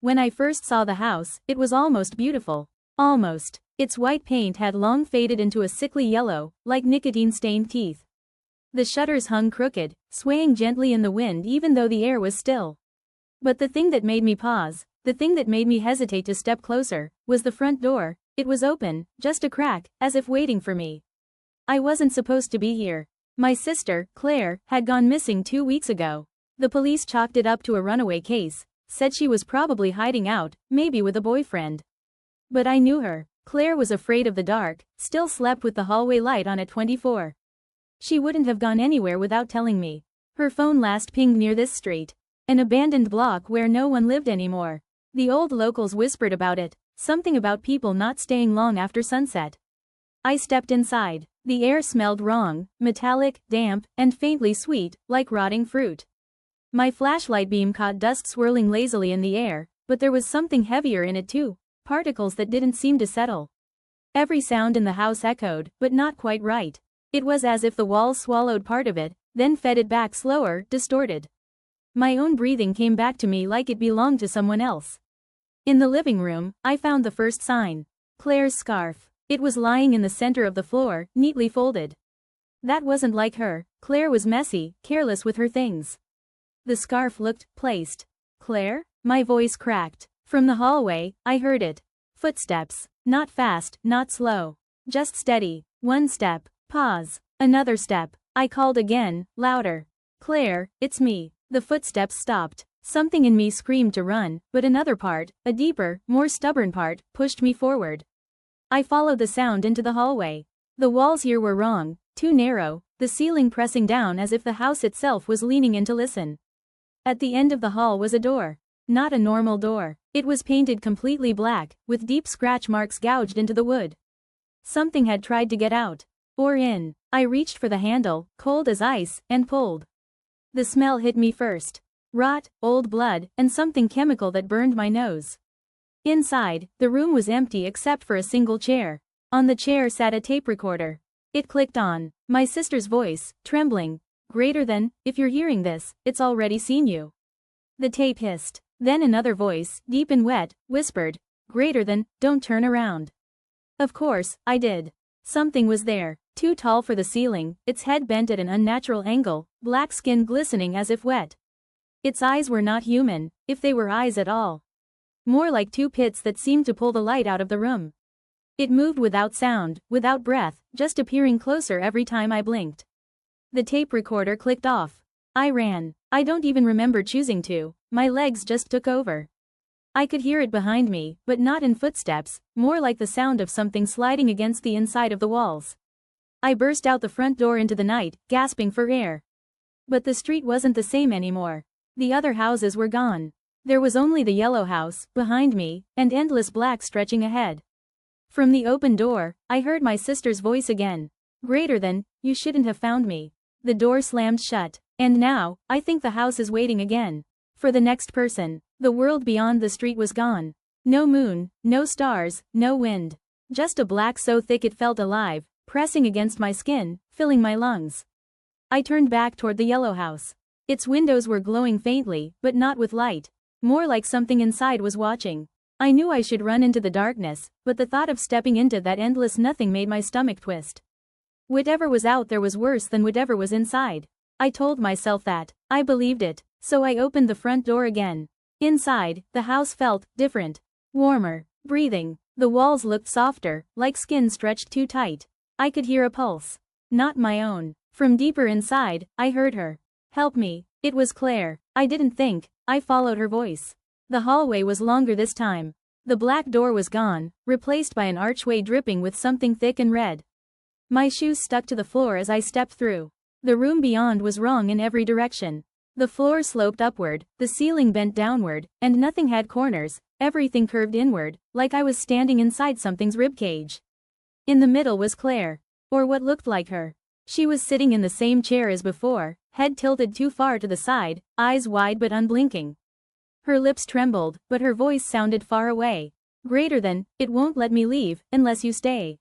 When I first saw the house, it was almost beautiful. Almost. Its white paint had long faded into a sickly yellow, like nicotine-stained teeth. The shutters hung crooked, swaying gently in the wind even though the air was still. But the thing that made me pause, the thing that made me hesitate to step closer, was the front door. It was open, just a crack, as if waiting for me. I wasn't supposed to be here. My sister, Claire, had gone missing 2 weeks ago. The police chalked it up to a runaway case, said she was probably hiding out, maybe with a boyfriend. But I knew her. Claire was afraid of the dark, still slept with the hallway light on at 24. She wouldn't have gone anywhere without telling me. Her phone last pinged near this street. An abandoned block where no one lived anymore. The old locals whispered about it, something about people not staying long after sunset. I stepped inside. The air smelled wrong, metallic, damp, and faintly sweet, like rotting fruit. My flashlight beam caught dust swirling lazily in the air, but there was something heavier in it too. Particles that didn't seem to settle. Every sound in the house echoed, but not quite right. It was as if the walls swallowed part of it, then fed it back slower, distorted. My own breathing came back to me like it belonged to someone else. In the living room, I found the first sign. Claire's scarf. It was lying in the center of the floor, neatly folded. That wasn't like her. Claire was messy, careless with her things. The scarf looked placed. Claire? My voice cracked. From the hallway, I heard it. Footsteps. Not fast, not slow. Just steady. One step. Pause. Another step. I called again, louder. Claire, it's me. The footsteps stopped. Something in me screamed to run, but another part, a deeper, more stubborn part, pushed me forward. I followed the sound into the hallway. The walls here were wrong, too narrow, the ceiling pressing down as if the house itself was leaning in to listen. At the end of the hall was a door. Not a normal door. It was painted completely black, with deep scratch marks gouged into the wood. Something had tried to get out. Or in. I reached for the handle, cold as ice, and pulled. The smell hit me first. Rot, old blood, and something chemical that burned my nose. Inside, the room was empty except for a single chair. On the chair sat a tape recorder. It clicked on. My sister's voice, trembling. Greater than, if you're hearing this, it's already seen you. The tape hissed. Then another voice, deep and wet, whispered. Greater than, don't turn around. Of course, I did. Something was there. Too tall for the ceiling, its head bent at an unnatural angle, black skin glistening as if wet. Its eyes were not human, if they were eyes at all. More like two pits that seemed to pull the light out of the room. It moved without sound, without breath, just appearing closer every time I blinked. The tape recorder clicked off. I ran. I don't even remember choosing to, my legs just took over. I could hear it behind me, but not in footsteps, more like the sound of something sliding against the inside of the walls. I burst out the front door into the night, gasping for air. But the street wasn't the same anymore. The other houses were gone. There was only the yellow house, behind me, and endless black stretching ahead. From the open door, I heard my sister's voice again. Greater than, you shouldn't have found me. The door slammed shut. And now, I think the house is waiting again. For the next person. The world beyond the street was gone. No moon, no stars, no wind. Just a black so thick it felt alive, pressing against my skin, filling my lungs. I turned back toward the yellow house. Its windows were glowing faintly, but not with light. More like something inside was watching. I knew I should run into the darkness, but the thought of stepping into that endless nothing made my stomach twist. Whatever was out there was worse than whatever was inside. I told myself that. I believed it. So I opened the front door again. Inside, the house felt different. Warmer. Breathing. The walls looked softer, like skin stretched too tight. I could hear a pulse. Not my own. From deeper inside, I heard her. Help me. It was Claire. I didn't think. I followed her voice. The hallway was longer this time. The black door was gone, replaced by an archway dripping with something thick and red. My shoes stuck to the floor as I stepped through. The room beyond was wrong in every direction. The floor sloped upward, the ceiling bent downward, and nothing had corners, everything curved inward, like I was standing inside something's ribcage. In the middle was Claire. Or what looked like her. She was sitting in the same chair as before, head tilted too far to the side, eyes wide but unblinking. Her lips trembled, but her voice sounded far away. Greater than, it won't let me leave, unless you stay.